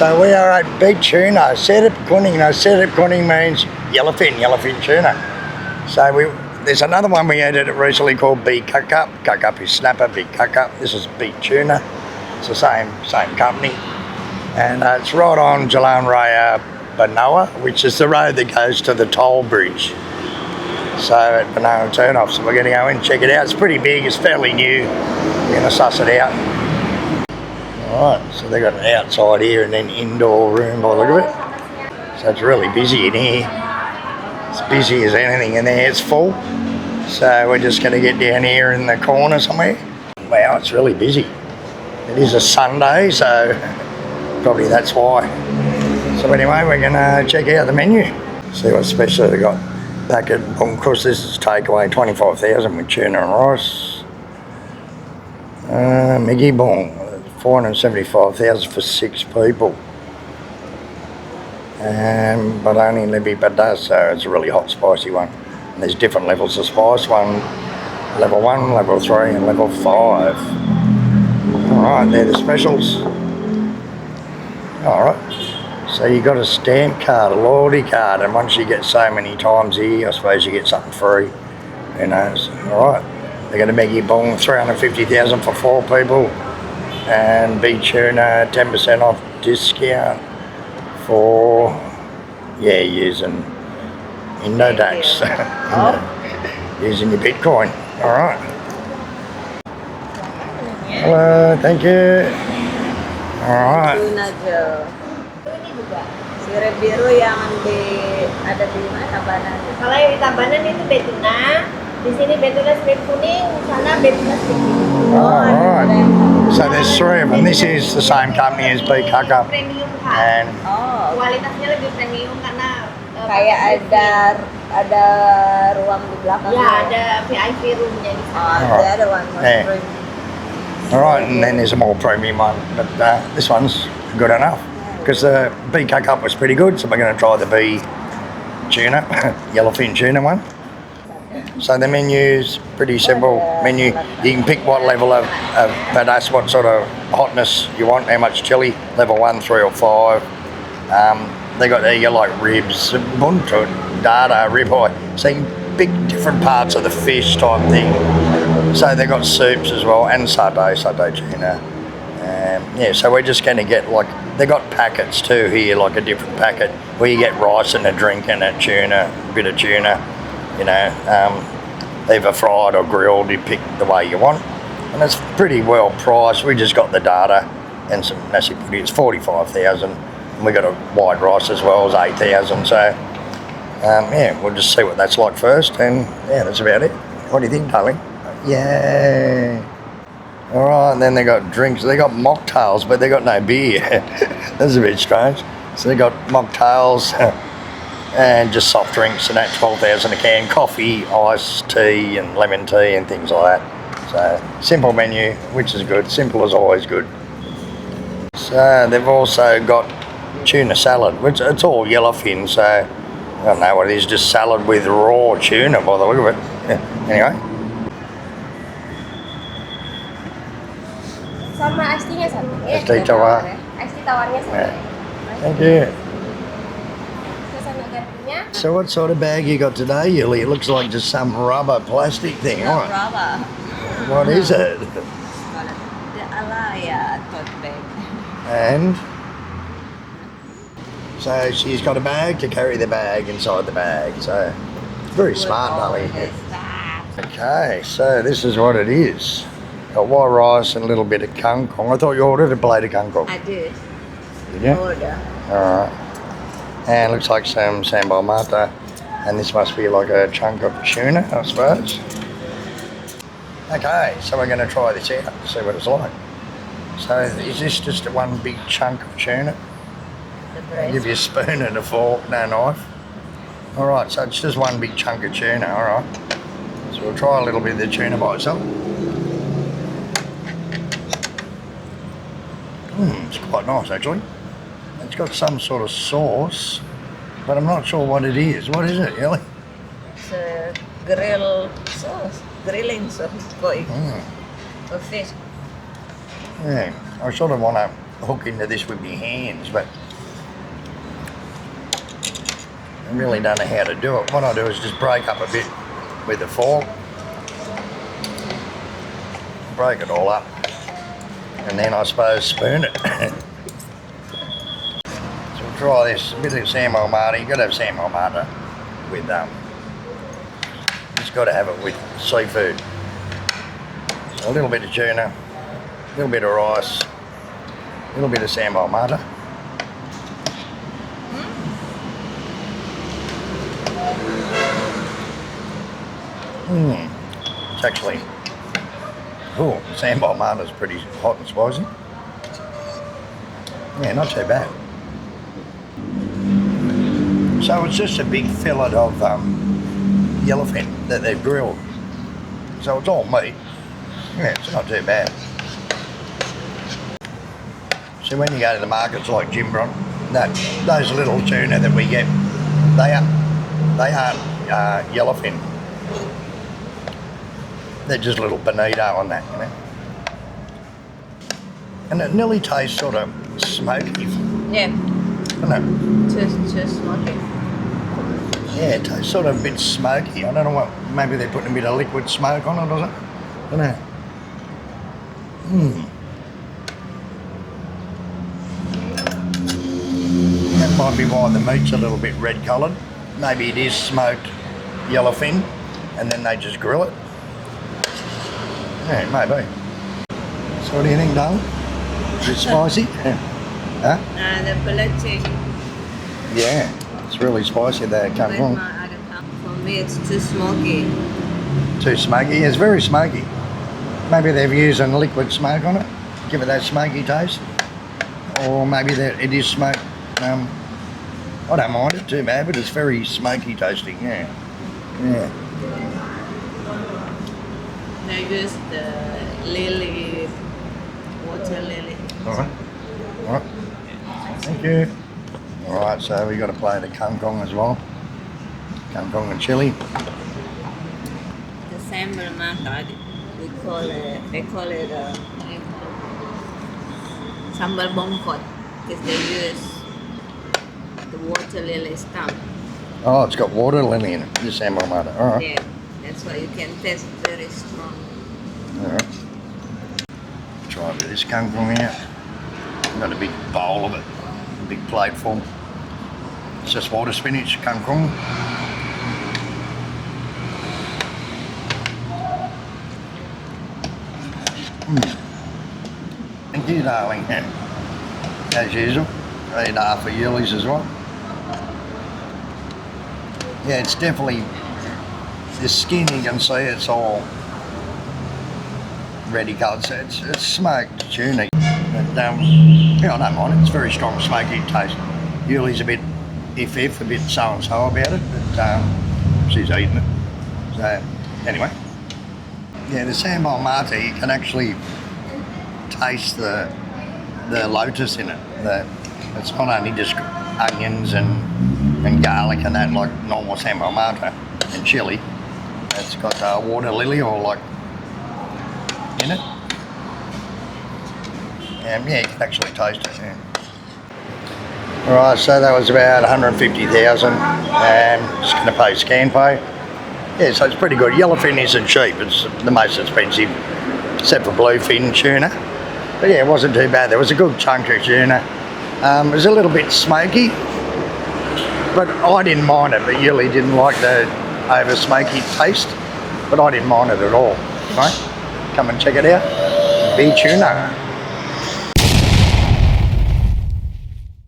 So we are at Be Tuna, Serep Kuning. Now Serep Kuning means yellowfin tuna. So there's another one we added recently called Be Cup. Cup is snapper, Be Cup. This is Be Tuna. It's the same company. And it's right on Jalan Raya Benoa, which is the road that goes to the toll bridge. So at Benoa turn-off, so we're going to go in and check it out. It's pretty big, it's fairly new. We're going to suss it out. Alright, so they've got an outside here and then indoor room by the look of it. So it's really busy in here. It's busy as anything in there, it's full. So we're just going to get down here in the corner somewhere. Wow, it's really busy. It is a Sunday, so probably that's why. So anyway, we're going to check out the menu. See what special they got. Packet, of course this is takeaway, 25,000 with tuna and rice. Miggy Bong. 475,000 for 6 people. But only Libby Badas, so it's a really hot spicy one. And there's different levels of spice, level 1, level 3 and level 5. Alright, they're the specials. Alright, so you got a stamp card, a loyalty card, and once you get so many times here, I suppose you get something free. Who knows? Alright, they're going to make you bong 350,000 for 4 people. And Be Tuna 10% off discount for using Indodax. Using your Bitcoin. Alright. Hello, thank you. Alright. Sirip biru yang ada di mana Tabanan. Kalau yang di Tabanan itu Be Tuna. Di sini Be Tuna strip kuning, sana Be Tuna strip biru. Alright. So there's 3 of them. This is the same company as Be Tuna. And kualitasnya lebih premium karena kayak ada ruang di belakang. Ya, ada VIP roomnya di sana. Ada one more room. Alright, and then there's a more premium one, but this one's good enough because the Be Cup was pretty good, so we're going to try the Be Tuna, yellowfin tuna one. So the menu's pretty simple menu. You can pick what level of padas, what sort of hotness you want, how much chili, level 1, 3 or 5. They got there, you like ribs, buntu, dada, ribeye. So you can pick different parts of the fish type thing. So they got soups as well and satay tuna. So we're just going to get they got packets too here, like a different packet where you get rice and a drink and a bit of tuna. Either fried or grilled, you pick the way you want. And it's pretty well priced. We just got the data and some nasi puri. It's 45,000. And we got a white rice as well as 8,000. So, we'll just see what that's like first. And that's about it. What do you think, darling? Yeah. All right, and then they got drinks. They got mocktails, but they got no beer. That's a bit strange. So they got mocktails and just soft drinks and that, 12,000 a can. Coffee, iced tea and lemon tea and things like that. So simple menu, which is good. Simple is always good. So they've also got tuna salad, which it's all yellowfin, so I don't know what it is, just salad with raw tuna by the look of it. Anyway. Sama iced tea-nya satu. Iced tea tawar. Iced tea tawarnya satu. Thank you. So what sort of bag you got today, Yuli? It looks like just some rubber plastic thing, Not right? rubber. What is it? The Alaya tote bag. And so she's got a bag to carry the bag inside the bag. So very smart, darling. Okay, so this is what it is. Got white rice and a little bit of kangkong. I thought you ordered a plate of kangkong. I did. Did you? Order. Alright. And it looks like some sambal mata. And this must be like a chunk of tuna, I suppose. Okay, so we're going to try this out, see what it's like. So is this just one big chunk of tuna? I'll give you a spoon and a fork, no knife. Alright, so it's just one big chunk of tuna, alright. So we'll try a little bit of the tuna by itself. It's quite nice actually. It's got some sort of sauce, but I'm not sure what it is. What is it, Ellie? It's a grilling sauce for fish. Yeah, I sort of want to hook into this with my hands, but I really don't know how to do it. What I do is just break up a bit with a fork, break it all up, and then I suppose spoon it. So we'll try this, a bit of San Marmata. You've got to have San Marmata with just got to have it with seafood. So a little bit of tuna, a little bit of rice, a little bit of San Marmata. It's actually, oh, San Marmata's pretty hot and spicy. Yeah, not too bad. So it's just a big fillet of yellowfin that they've grilled. So it's all meat. Yeah, it's not too bad. So when you go to the markets like Jimbron, those little tuna that we get, they aren't yellowfin. They're just little bonito on that, you know. And it nearly tastes sort of smoky. Yeah. Doesn't it? Just smoky. Yeah, it tastes sort of a bit smoky. I don't know what, maybe they're putting a bit of liquid smoke on it or something. I don't know. That might be why the meat's a little bit red coloured. Maybe it is smoked yellowfin and then they just grill it. Yeah, maybe. So what do you think, darling? Is it spicy? Huh? The pellets. Yeah, it's really spicy there. Come from. For me, it's too smoky. Too smoky? Yeah, it's very smoky. Maybe they've used a liquid smoke on it, give it that smoky taste. Or maybe that it is smoked. I don't mind it too bad, but it's very smoky tasting, yeah. Yeah. They use the lily, water lily. Alright. Alright. Thank you. Alright, so we got a plate of kangkong as well. Kangkong and chili. The same Marmata, they call it sambal bongkot, because they use the water lily stump. Oh, it's got water lily in it, the San Marmata. Alright. Yeah, that's why you can taste very strong. Alright. Try a bit of this kangkong here. I've got a big bowl of it, a big plate full. It's just water spinach, kangkong. Thank you, darling. As usual, I eat half of Yuli's as well. Yeah, it's definitely, the skin you can see, it's all ready coloured, so it's smoked tuna. But yeah, I don't mind it, it's very strong smoky taste. Yuli's a bit a bit so and so about it, but she's eating it. So, anyway. Yeah, the San Marmata, you can actually taste the lotus in it. It's not only just onions and garlic and that like normal San Marmata and chili. It's got water lily or like in it. And yeah, you can actually taste it. Yeah. Alright, so that was about 150,000. Just going to pay scan pay. Yeah, so it's pretty good. Yellowfin isn't cheap. It's the most expensive, except for bluefin tuna. But yeah, it wasn't too bad. There was a good chunk of tuna. It was a little bit smoky, but I didn't mind it. But Yuli didn't like the over smoky taste, but I didn't mind it at all. Right? Come and check it out. Be Tuna.